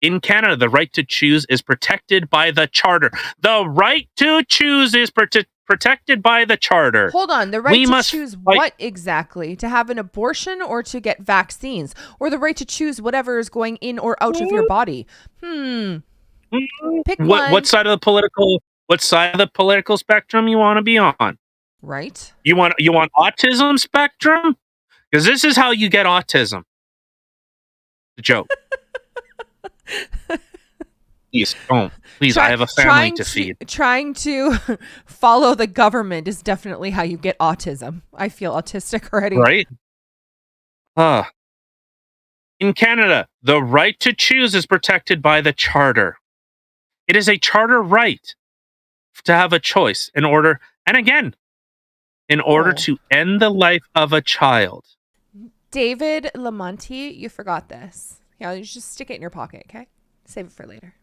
In Canada, the right to choose is protected by the Charter. The right to choose is protected by the Charter. Hold on. The right to choose what exactly? To have an abortion or to get vaccines? Or the right to choose whatever is going in or out of your body? Pick one. What side of the political spectrum you want to be on? Right. You want autism spectrum? Because this is how you get autism. The joke. Please don't. Please, I have a family to feed. Trying to follow the government is definitely how you get autism. I feel autistic already. Right? In Canada, the right to choose is protected by the Charter. It is a charter right to have a choice in order to end the life of a child. David Lamonti, you forgot this. Yeah, you just stick it in your pocket, okay? Save it for later.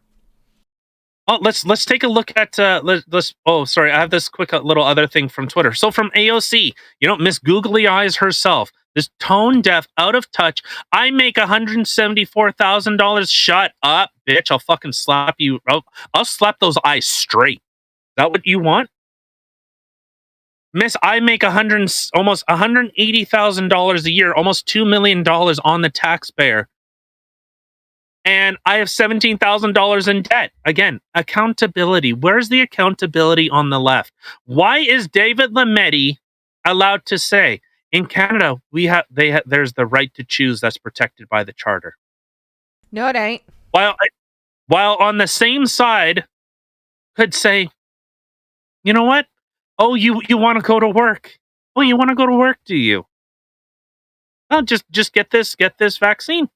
Oh, let's take a look at I have this quick little other thing from Twitter. So from AOC, Miss Googly Eyes herself, this tone deaf, out of touch. I make $174,000. Shut up, bitch! I'll fucking slap you. I'll slap those eyes straight. Is that what you want, Miss? I make almost $180,000 a year, almost $2 million on the taxpayer. And I have $17,000 in debt. Again, accountability. Where's the accountability on the left? Why is David Lametti allowed to say in Canada there's the right to choose that's protected by the Charter? No, it ain't. While on the same side could say, you know what? Oh, you want to go to work? Oh, you want to go to work? Do you? Well, just get this vaccine.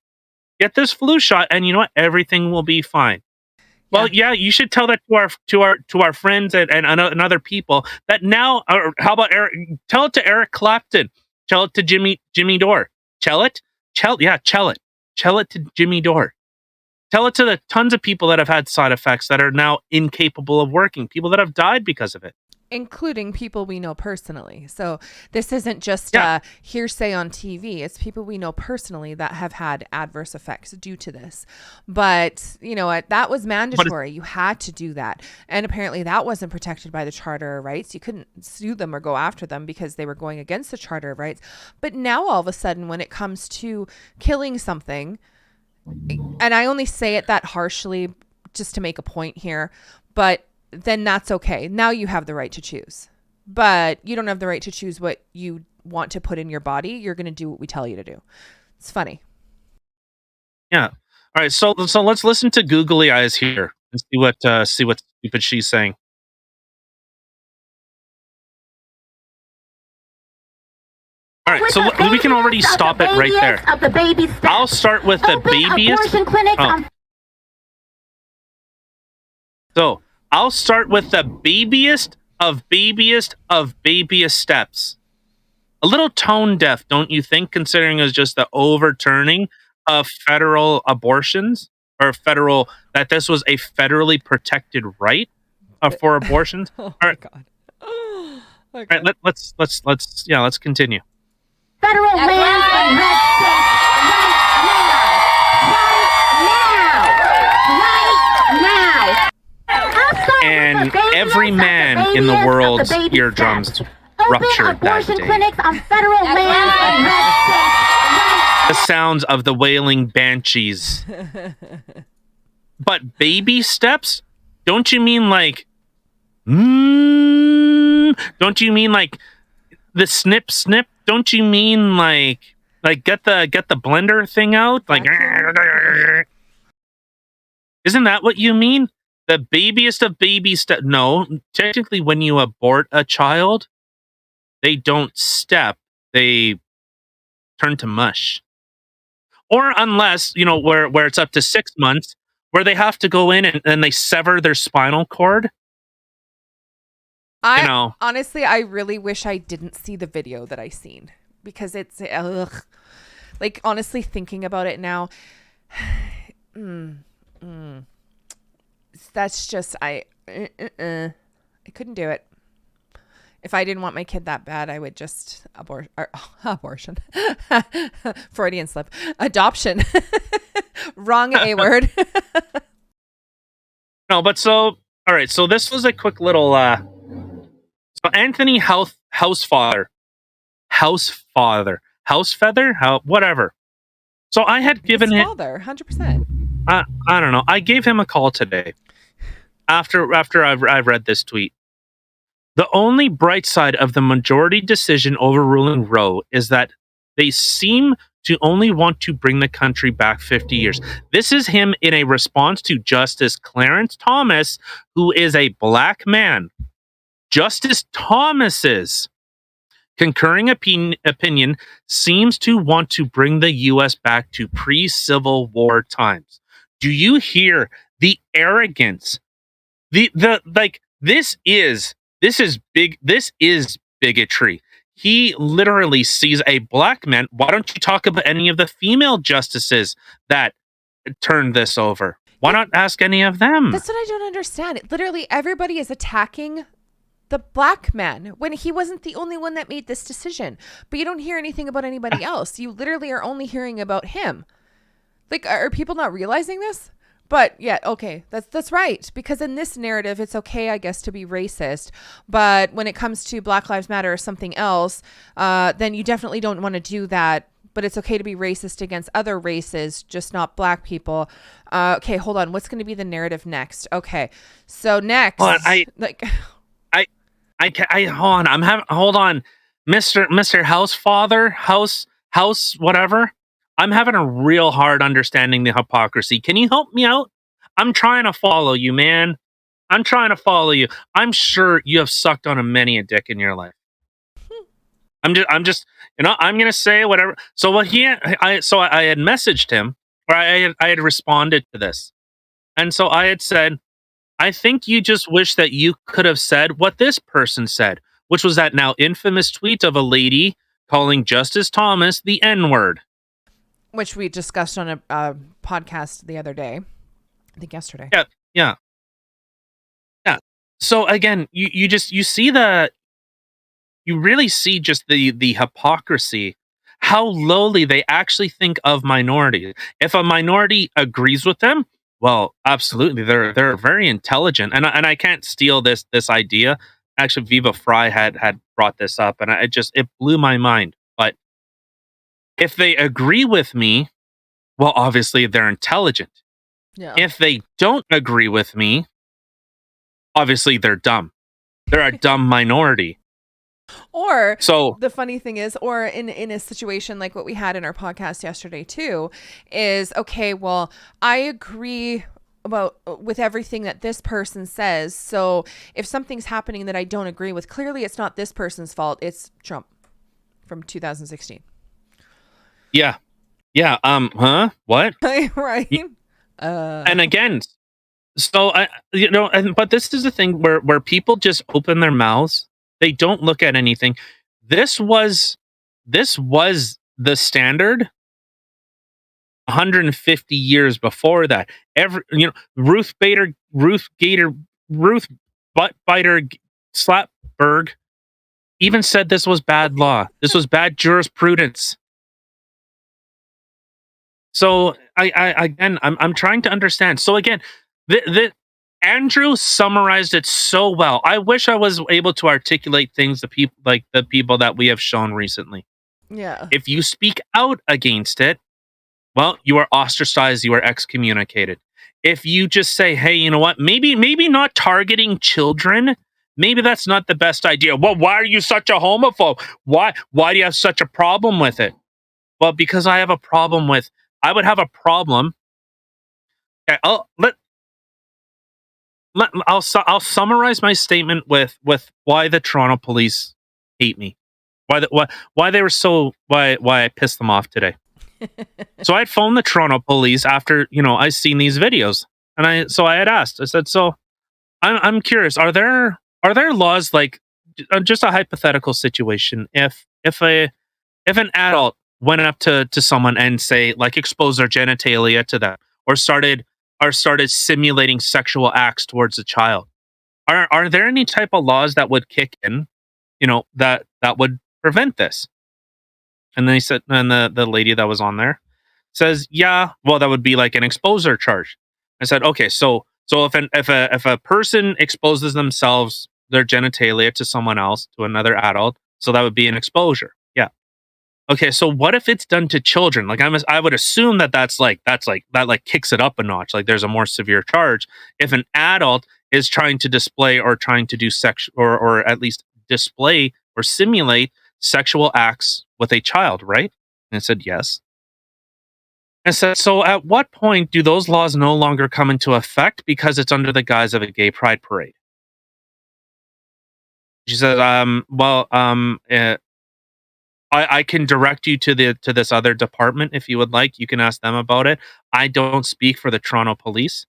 Get this flu shot, and you know what? Everything will be fine. Yeah. Well, yeah, you should tell that to our friends and other people that now. Or how about Eric? Tell it to Eric Clapton. Tell it to Jimmy Dore. Tell it to Jimmy Dore. Tell it to the tons of people that have had side effects that are now incapable of working. People that have died because of it. Including people we know personally. So this isn't just hearsay on TV. It's people we know personally that have had adverse effects due to this. But you know what? That was mandatory. You had to do that. And apparently that wasn't protected by the Charter of Rights. You couldn't sue them or go after them because they were going against the Charter of Rights. But now all of a sudden, when it comes to killing something, and I only say it that harshly just to make a point here, but then that's okay. Now you have the right to choose, but you don't have the right to choose what you want to put in your body. You're going to do what we tell you to do. It's funny. Yeah. All right. So let's listen to Googly Eyes here and see what stupid she's saying. All right. So we can already stop it right there. I'll start with the Babiest. So I'll start with the babiest of babiest steps. A little tone deaf, don't you think, considering it's just the overturning of federal abortions or that this was a federally protected right for abortions. Oh my God. All right, let's continue. Federal land and red states right now. And every man in the world's eardrums ruptured that day. Clinics on federal land and red states. The sounds of the wailing banshees. But baby steps? Don't you mean like don't you mean like the snip? Don't you mean like get the blender thing out? Like isn't that what you mean? The babiest of baby steps. No, technically when you abort a child, they don't step. They turn to mush. Or unless, where it's up to 6 months, where they have to go in and they sever their spinal cord. Honestly, I really wish I didn't see the video that I seen, because it's ugh. Like, honestly, thinking about it now, that's just I couldn't do it. If I didn't want my kid that bad, I would just abortion. Freudian slip. Adoption. Wrong A word. No, but all right. So this was a quick little. So Anthony Housefeather, whatever. So I had given him father, 100%. I don't know. I gave him a call today after I've read this tweet. The only bright side of the majority decision overruling Roe is that they seem to only want to bring the country back 50 years. This is him in a response to Justice Clarence Thomas, who is a black man. Justice Thomas's concurring opinion seems to want to bring the U.S. back to pre-Civil War times. Do you hear the arrogance? This is big. This is bigotry. He literally sees a black man. Why don't you talk about any of the female justices that turned this over? Why not ask any of them? That's what I don't understand. Literally, everybody is attacking the black man when he wasn't the only one that made this decision. But you don't hear anything about anybody else. You literally are only hearing about him. Like, are people not realizing this? But yeah, okay, that's right. Because in this narrative, it's okay, I guess, to be racist. But when it comes to Black Lives Matter or something else, then you definitely don't want to do that. But it's okay to be racist against other races, just not black people. Okay, hold on. What's going to be the narrative next? Okay, so next, hold on. Hold on, Mr. House whatever. I'm having a real hard understanding the hypocrisy. Can you help me out? I'm trying to follow you, man. I'm trying to follow you. I'm sure you have sucked on many a dick in your life. I'm just, I'm gonna say whatever. So I had messaged him, or I had responded to this, and so I had said, I think you just wish that you could have said what this person said, which was that now infamous tweet of a lady calling Justice Thomas the N-word. Which we discussed on a podcast the other day. I think yesterday. Yeah. So again, you really see just the hypocrisy, how lowly they actually think of minorities. If a minority agrees with them, well, absolutely, they're very intelligent, and I can't steal this idea. Actually, Viva Fry had brought this up, and it blew my mind. But if they agree with me, well, obviously they're intelligent. Yeah. If they don't agree with me, obviously they're dumb. They're a dumb minority. Or so the funny thing is, or in a situation like what we had in our podcast yesterday too, is okay, well, I agree with everything that this person says. So if something's happening that I don't agree with, clearly it's not this person's fault. It's Trump from 2016. Yeah. What? Right. And again, so but this is the thing where people just open their mouths. They don't look at anything. This was the standard 150 years before that. Ruth Bader Slapberg even said this was bad law. This was bad jurisprudence. So I'm trying to understand. So again, Andrew summarized it so well. I wish I was able to articulate things the people that we have shown recently. Yeah. If you speak out against it, well, you are ostracized, you are excommunicated. If you just say, hey, you know what? Maybe not targeting children. Maybe that's not the best idea. Well, why are you such a homophobe? Why do you have such a problem with it? Well, because I would have a problem. Okay, I'll summarize my statement with why the Toronto police hate me. Why they were so why I pissed them off today. So I'd phoned the Toronto police after, I seen these videos. And I had asked. I said, "So I'm curious, are there laws like just a hypothetical situation if an adult went up to someone and say like exposed their genitalia to them or started simulating sexual acts towards a child. Are there any type of laws that would kick in, that would prevent this?" And they said, and the lady that was on there says, "Yeah, well, that would be like an exposure charge." I said, "Okay, so if a person exposes themselves their genitalia to someone else, to another adult, so that would be an exposure." Yeah. Okay, so what if it's done to children? Like I would assume that kicks it up a notch. Like there's a more severe charge if an adult is trying to display or trying to do sex or at least display or simulate sexual acts with a child, right? And it said yes. And said, so at what point do those laws no longer come into effect because it's under the guise of a gay pride parade? She said, I can direct you to this other department if you would like. You can ask them about it. I don't speak for the Toronto police.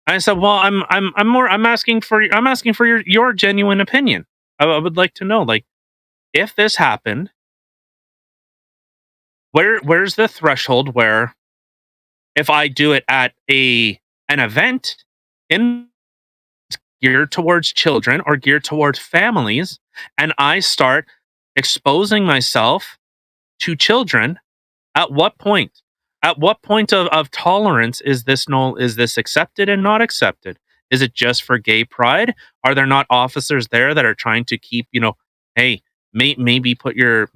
And I said, well, I'm asking for your genuine opinion. I would like to know, like, if this happened, where's the threshold where if I do it at an event in geared towards children or geared towards families, and I start exposing myself to children, at what point? At what point of tolerance is this accepted and not accepted? Is it just for gay pride? Are there not officers there that are trying to keep, hey, maybe put your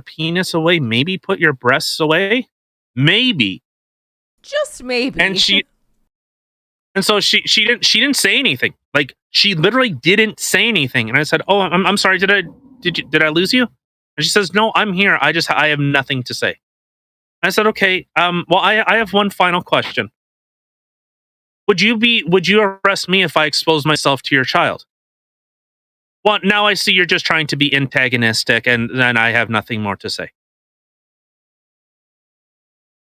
penis away, maybe put your breasts away, maybe, Just maybe. And so she didn't say anything. Like she literally didn't say anything. And I said, "Oh, I'm sorry. Did I lose you?" And she says, "No, I'm here. I have nothing to say." I said, "Okay. Well, I have one final question. Would you arrest me if I expose myself to your child?" "Well, now I see you're just trying to be antagonistic, and then I have nothing more to say."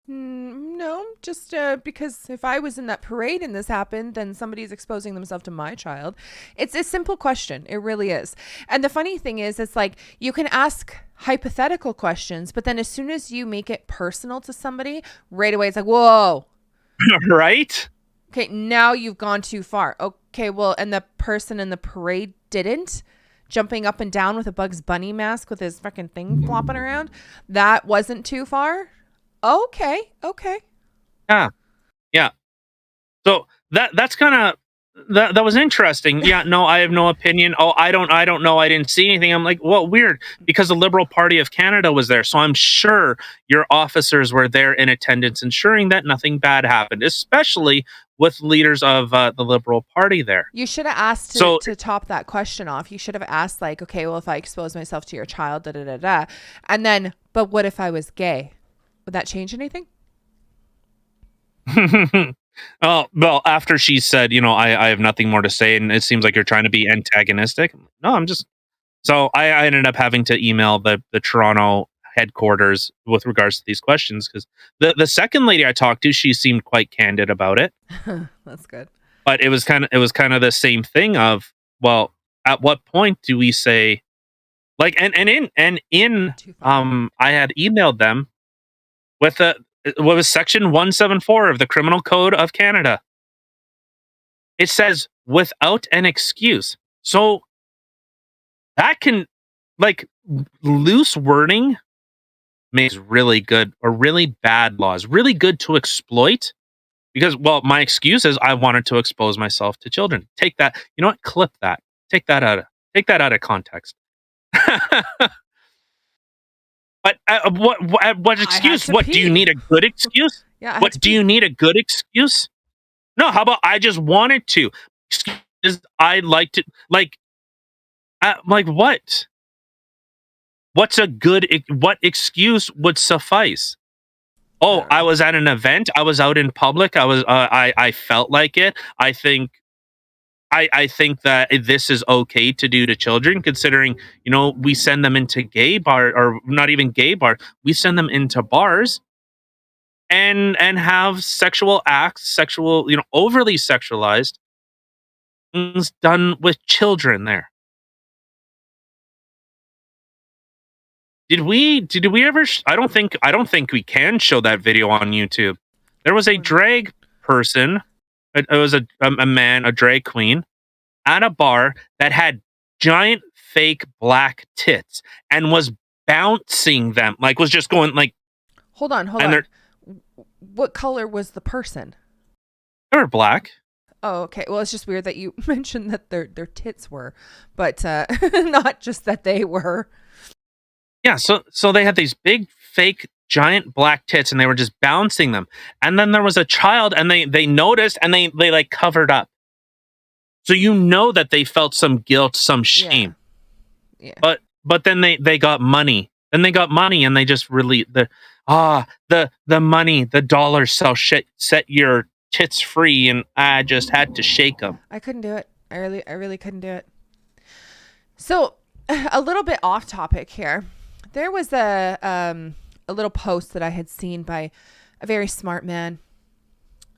No, just because if I was in that parade and this happened, then somebody's exposing themselves to my child. It's a simple question. It really is. And the funny thing is, it's like you can ask hypothetical questions, but then as soon as you make it personal to somebody, right away it's like, whoa. Right? Okay, now you've gone too far. Okay, well, and the person in the parade didn't? Jumping up and down with a Bugs Bunny mask with his freaking thing flopping around? That wasn't too far? Okay. Yeah. So that's kind of that was interesting. Yeah, no, I have no opinion. Oh, I don't know. I didn't see anything. I'm like, well, weird, because the Liberal Party of Canada was there, so I'm sure your officers were there in attendance, ensuring that nothing bad happened, especially with leaders of the Liberal Party there. You should have asked to top that question off. You should have asked like, okay, well, if I expose myself to your child, da da da da, and then, but what if I was gay? Would that change anything? Oh, well, after she said, I have nothing more to say, and it seems like you're trying to be antagonistic. No, I'm just. So I ended up having to email the Toronto headquarters with regards to these questions, because the second lady I talked to, she seemed quite candid about it. That's good. But it was kind of the same thing of, well, at what point do we say, like, and in I had emailed them with what was section 174 of the Criminal Code of Canada. It says without an excuse. So that can, like, loose wording makes really good or really bad laws really good to exploit, because, well, my excuse is I wanted to expose myself to children. Take that. You know what? Clip that. Take that out of context. But what excuse? What, do you need a good excuse? Yeah. What, do you need a good excuse? No, how about I just wanted to? I like to, like what? What's a good? What excuse would suffice? Oh, I was at an event. I was out in public. I felt like it. I think I think that this is okay to do to children, considering, we send them into gay bar, or not even gay bar. We send them into bars and have sexual acts, overly sexualized things done with children there. Did we ever I don't think we can show that video on YouTube. There was a drag person. It was a man, a drag queen at a bar that had giant fake black tits and was bouncing them, like was just going like. Hold on. What color was the person? They were black. Oh, okay. Well, it's just weird that you mentioned that their tits were, but not just that they were. Yeah, so they had these big fake giant black tits and they were just bouncing them. And then there was a child and they noticed and they like covered up. So that they felt some guilt, some shame. Yeah. But then they got money. Then they got money and they just really the money, the dollars set your tits free, and I just had to shake them. I couldn't do it. I really couldn't do it. So, a little bit off topic here. There was a little post that I had seen by a very smart man,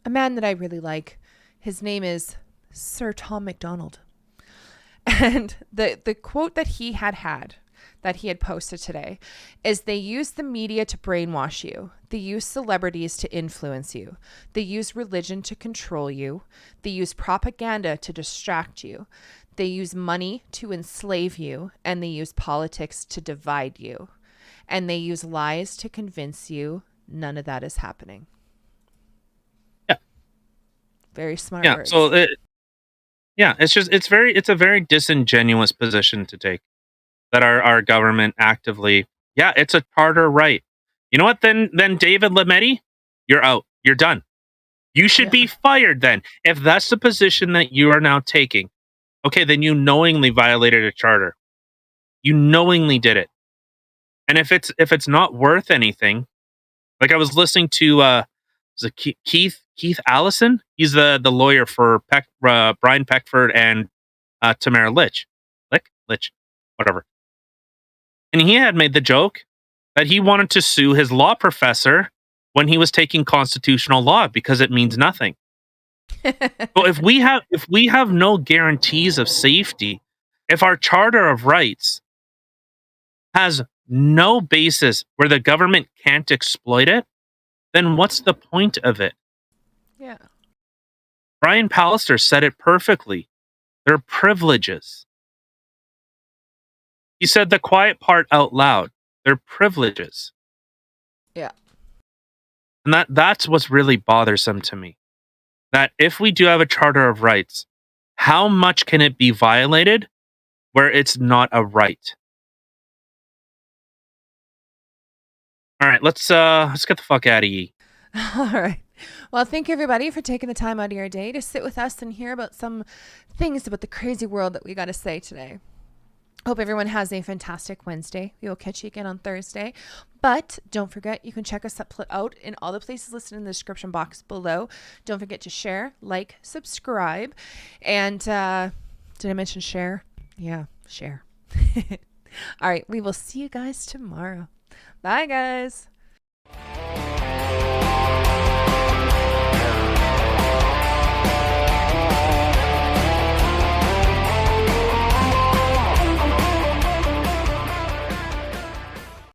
a man that I really like. His name is Sir Tom MacDonald. And the quote that he had posted today is, they use the media to brainwash you. They use celebrities to influence you. They use religion to control you. They use propaganda to distract you. They use money to enslave you, and they use politics to divide you. And they use lies to convince you none of that is happening. Yeah. Very smart words. So it's a very disingenuous position to take, that our government actively, it's a charter right. You know what? Then David Lametti, you're out. You're done. You should be fired then. If that's the position that you are now taking. Okay, then you knowingly violated a charter. You knowingly did it. And if it's not worth anything, like I was listening to was it Keith Allison? He's the lawyer for Brian Peckford and Tamara Litch, whatever. And he had made the joke that he wanted to sue his law professor when he was taking constitutional law because it means nothing. So if we have no guarantees of safety, if our Charter of Rights has no basis where the government can't exploit it, then what's the point of it? Yeah. Brian Pallister said it perfectly. They're privileges. He said the quiet part out loud. They're privileges. Yeah. And that's what's really bothersome to me. That if we do have a Charter of Rights, how much can it be violated where it's not a right? All right, let's get the fuck out of ye. All right. Well, thank you everybody for taking the time out of your day to sit with us and hear about some things about the crazy world that we got to say today. Hope everyone has a fantastic Wednesday. We will catch you again on Thursday. But don't forget, you can check us out in all the places listed in the description box below. Don't forget to share, like, subscribe. And did I mention share? Yeah, share. All right. We will see you guys tomorrow. Bye, guys.